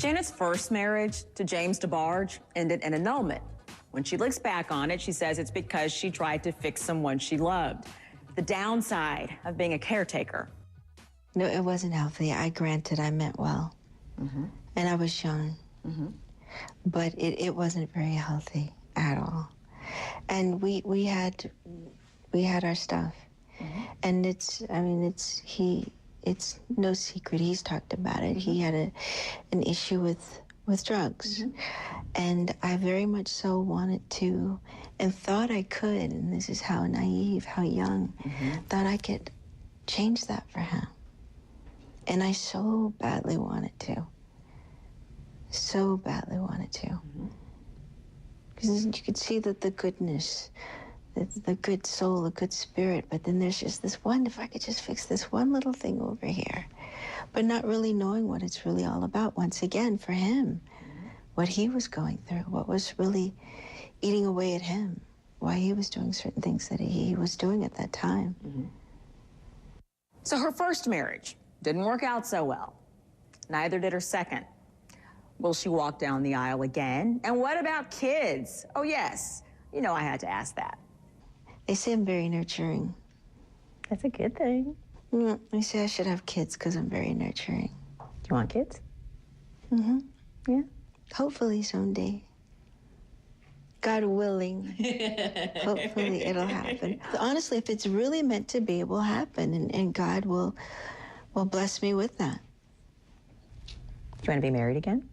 Janet's first marriage to James DeBarge ended in annulment. When she looks back on it, she says it's because she tried to fix someone she loved. The downside of being a caretaker. No, it wasn't healthy. Granted, I meant well. And I was young. But it wasn't very healthy at all. And we had our stuff. And it's no secret. He's talked about it. He had an issue with drugs. And I very much so wanted to, and thought I could, and this is how naive, how young, thought I could change that for him. And I so badly wanted to. So badly wanted to. Because you could see that the goodness, the good soul, the good spirit, but then there's just this one, if I could just fix this one little thing over here. But not really knowing what it's really all about, once again, for him. What he was going through, what was really eating away at him, why he was doing certain things that he was doing at that time. So her first marriage didn't work out so well. Neither did her second. Will she walk down the aisle again? And what about kids? Oh, yes. You know I had to ask that. They say I'm very nurturing. That's a good thing. They say I should have kids because I'm very nurturing. Do you want kids? Yeah. Hopefully someday. God willing. Hopefully it'll happen. Honestly, if it's really meant to be, it will happen, and God will bless me with that. Do you want to be married again?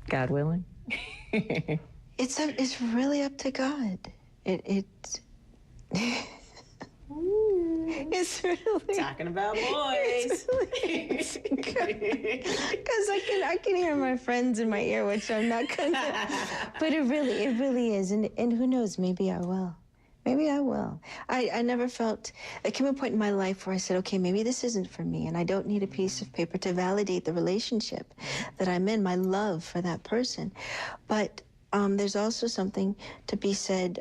God willing? It's really up to God. It's really talking about boys. Because I can hear my friends in my ear, which I'm not gonna. But it really is, and who knows? Maybe I will. Maybe I will. I never felt. There came a point in my life where I said, okay, maybe this isn't for me, and I don't need a piece of paper to validate the relationship that I'm in, my love for that person. But there's also something to be said.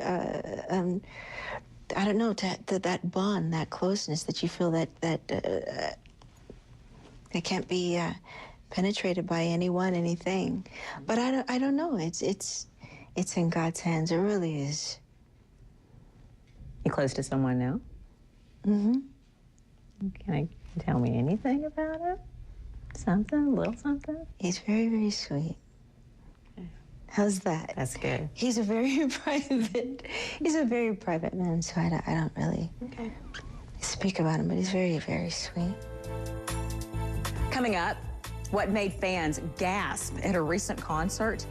I don't know, to that bond, that closeness that you feel that it can't be penetrated by anyone, anything. But I don't know. It's in God's hands. It really is. You close to someone now? Can you tell me anything about him? Something, a little something? He's very, very sweet. How's that? That's good. He's a very private man, so I don't really speak about him, but he's very, very sweet. Coming up, what made fans gasp at a recent concert,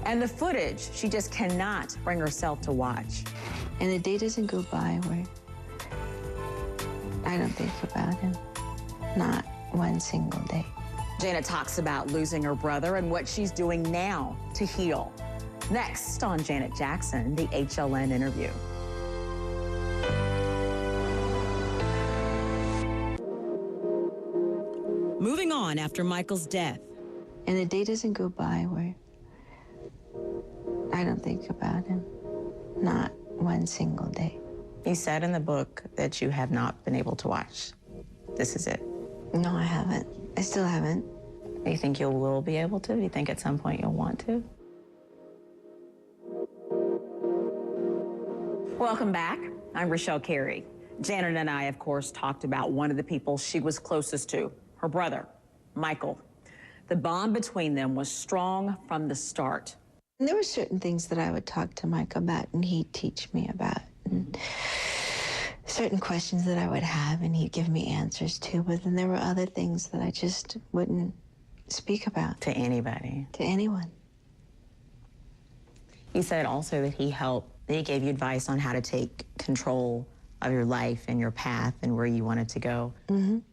and the footage she just cannot bring herself to watch. And a day doesn't go by where I don't think about him. Not one single day. Janet talks about losing her brother and what she's doing now to heal. Next on Janet Jackson, the HLN interview. Moving on after Michael's death. And a day doesn't go by where I don't think about him. Not one single day. You said in the book that you have not been able to watch. This is it. No, I haven't. I still haven't. Do you think you will be able to? Do you think at some point you'll want to? Welcome back. I'm Rochelle Carey. Janet and I, of course, talked about one of the people she was closest to, her brother, Michael. The bond between them was strong from the start. And there were certain things that I would talk to Mike about, and he'd teach me about. And certain questions that I would have, and he'd give me answers to. But then there were other things that I just wouldn't speak about. To anybody? To anyone. You said also that he gave you advice on how to take control of your life and your path and where you wanted to go. I'm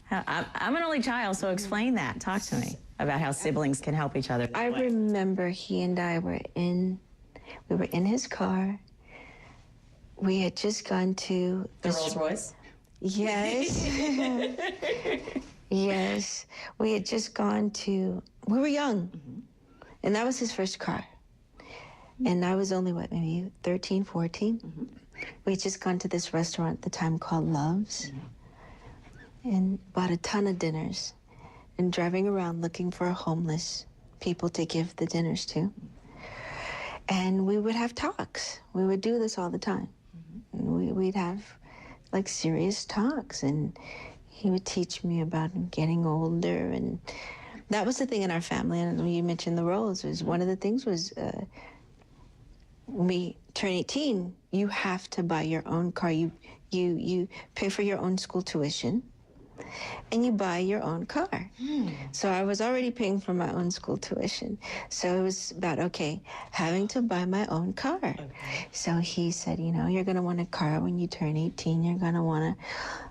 an only child, so explain that. Talk to me about how siblings can help each other. I remember he and I were in his car. We had just gone to the Rolls Royce? Yes. Yes. We had just gone to, we were young. And that was his first car. And I was only, what, maybe 13, 14? We had just gone to this restaurant at the time called Love's. And bought a ton of dinners. and driving around looking for homeless people to give the dinners to. And we would have talks. We would do this all the time. We'd have like serious talks, and he would teach me about getting older. And that was the thing in our family. And when you mentioned the roles, was one of the things was when we turn 18, you have to buy your own car. You pay for your own school tuition, and you buy your own car. So I was already paying for my own school tuition. So it was about, okay, having to buy my own car. Okay. So he said, you know, you're going to want a car when you turn 18. You're going to want to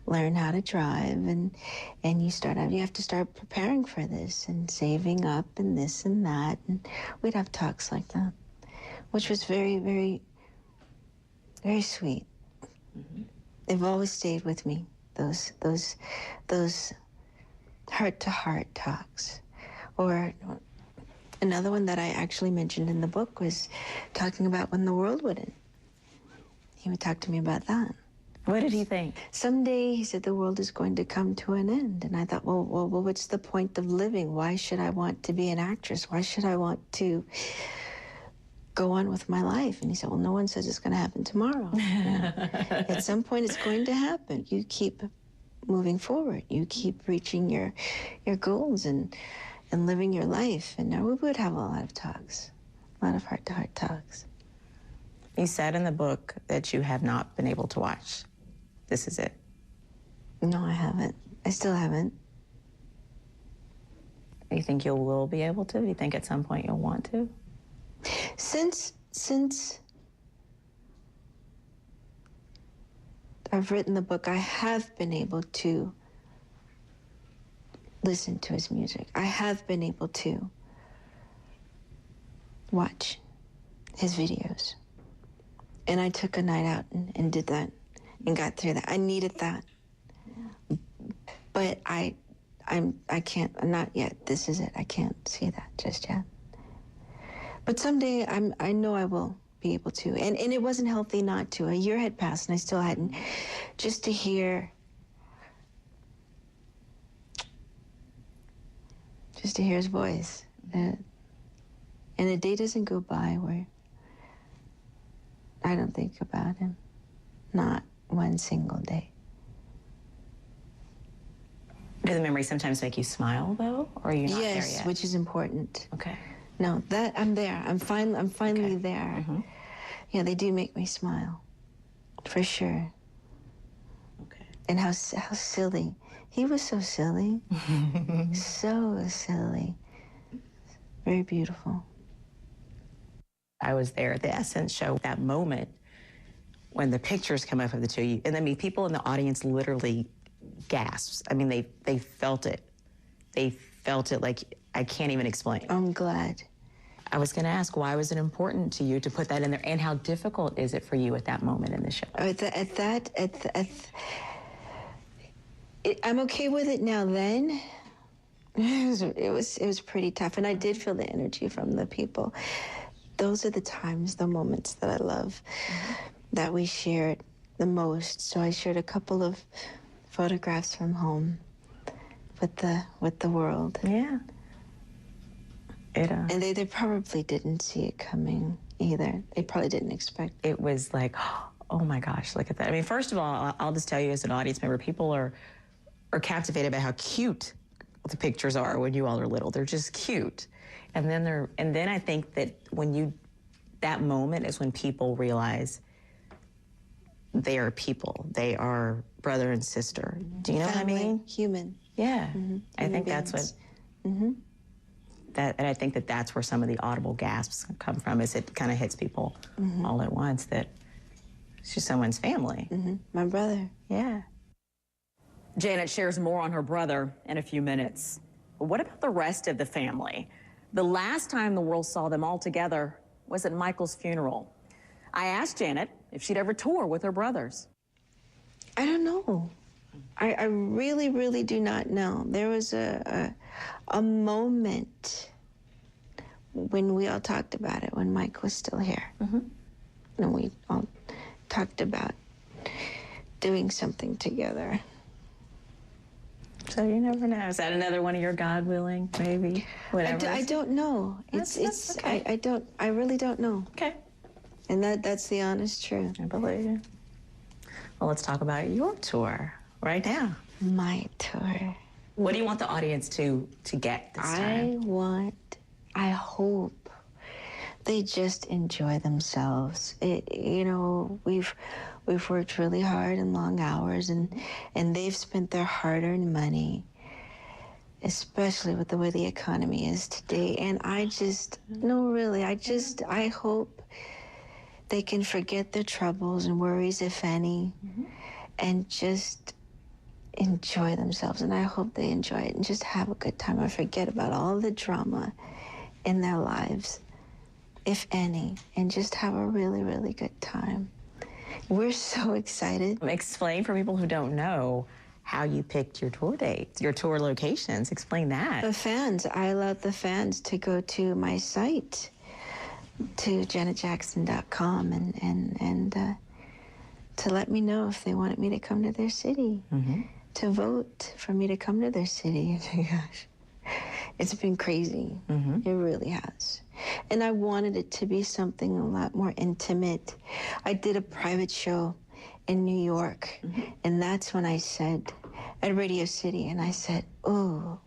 learn how to drive, and you have to start preparing for this and saving up and this and that. And we'd have talks like that, which was very, very, very sweet. They've always stayed with me. Those heart-to-heart talks. Or another one that I actually mentioned in the book was talking about when the world would end. He would talk to me about that. What did he think? Someday, he said, the world is going to come to an end. And I thought, well, what's the point of living? Why should I want to be an actress? Why should I want to go on with my life? And he said, well, no one says it's going to happen tomorrow. At some point, it's going to happen. You keep moving forward. You keep reaching your goals and living your life. And we would have a lot of talks, a lot of heart-to-heart talks. You said in the book that you have not been able to watch This Is It. No, I haven't. I still haven't. Do you think you will be able to? Do you think at some point you'll want to? Since I've written the book, I have been able to listen to his music. I have been able to watch his videos. And I took a night out and did that and got through that. I needed that. But I can't, not yet. This is it. I can't see that just yet. But someday I know I will be able to. And it wasn't healthy not to. A year had passed and I still hadn't. Just to hear his voice. And a day doesn't go by where I don't think about him. Not one single day. Do the memories sometimes make you smile, though? Or are you not there yet? Yes, which is important. Okay. No, that I'm there. I'm finally Okay. there. Yeah, they do make me smile, for sure. Okay. And how silly. He was so silly. So silly. Very beautiful. I was there at the Essence show, that moment when the pictures come up of the two of you. And I mean, people in the audience literally gasped. I mean, they felt it. They felt it like I can't even explain. I'm glad. I was going to ask, why was it important to you to put that in there? And how difficult is it for you at that moment in the show? I'm okay with it now. Then it was pretty tough, and I did feel the energy from the people. Those are the times, the moments that I love, that we shared the most. So I shared a couple of photographs from home with the world. Yeah. And they probably didn't see it coming either. They probably didn't expect it. It was like, oh my gosh, look at that. I mean, first of all, I'll just tell you as an audience member, people are captivated by how cute the pictures are when you all are little. They're just cute. And then I think that that moment is when people realize they are people. They are brother and sister. Do you know Family, what I mean? Human. Yeah. I think that's what, and I think that's where some of the audible gasps come from, is it kind of hits people all at once that it's just someone's family. My brother. Yeah. Janet shares more on her brother in a few minutes. But what about the rest of the family? The last time the world saw them all together was at Michael's funeral. I asked Janet if she'd ever tour with her brothers. I don't know. I really, really do not know. There was a moment when we all talked about it, when Mike was still here. And we all talked about doing something together. So you never know. Is that another one of your God willing, maybe? Whatever. I don't know. That's okay. I really don't know. Okay. And that's the honest truth. I believe you. Well, let's talk about your tour right now. My tour. What do you want the audience to get this time? I hope they just enjoy themselves. We've worked really hard and long hours, and they've spent their hard-earned money, especially with the way the economy is today. And I hope they can forget their troubles and worries, if any, and just enjoy themselves. And I hope they enjoy it and just have a good time and forget about all the drama in their lives, if any, and just have a really, really good time. We're so excited. Explain for people who don't know how you picked your tour dates, your tour locations. Explain that. The fans. I allowed the fans to go to my site, to janetjackson.com, and to let me know if they wanted me to come to their city, to vote for me to come to their city. Oh my gosh, it's been crazy. It really has. And I wanted it to be something a lot more intimate. I did a private show in New York, and that's when I said, at Radio City, and I said, oh,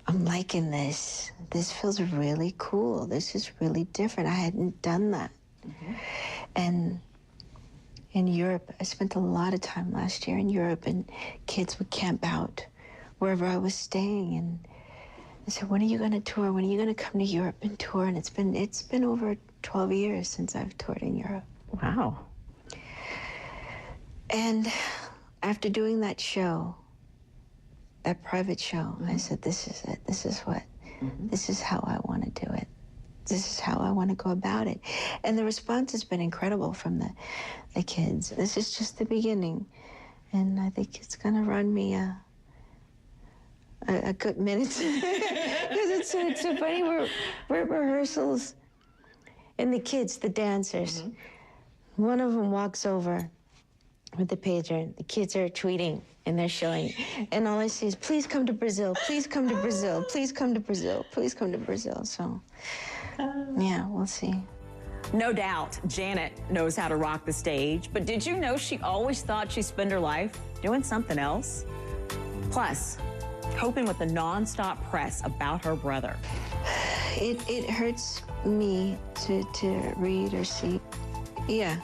I'm liking this. This feels really cool. This is really different. I hadn't done that. And in Europe, I spent a lot of time last year in Europe, and kids would camp out wherever I was staying. And I said, when are you going to tour? When are you going to come to Europe and tour? And it's been over 12 years since I've toured in Europe. Wow. And after doing that show, that private show, I said, this is it. This is what, this is how I want to do it. This is how I want to go about it. And the response has been incredible from the kids. This is just the beginning. And I think it's going to run me a good minute. Because it's so funny. We're at rehearsals, and the kids, the dancers, one of them walks over with the pager. The kids are tweeting, and they're showing. And all I see is, please come to Brazil. Please come to Brazil. Please come to Brazil. Please come to Brazil. So, yeah, we'll see. No doubt, Janet knows how to rock the stage, but did you know she always thought she'd spend her life doing something else? Plus, coping with the nonstop press about her brother. It hurts me to read or see. Yeah,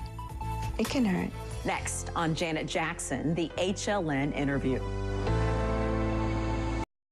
it can hurt. Next on Janet Jackson, the HLN interview.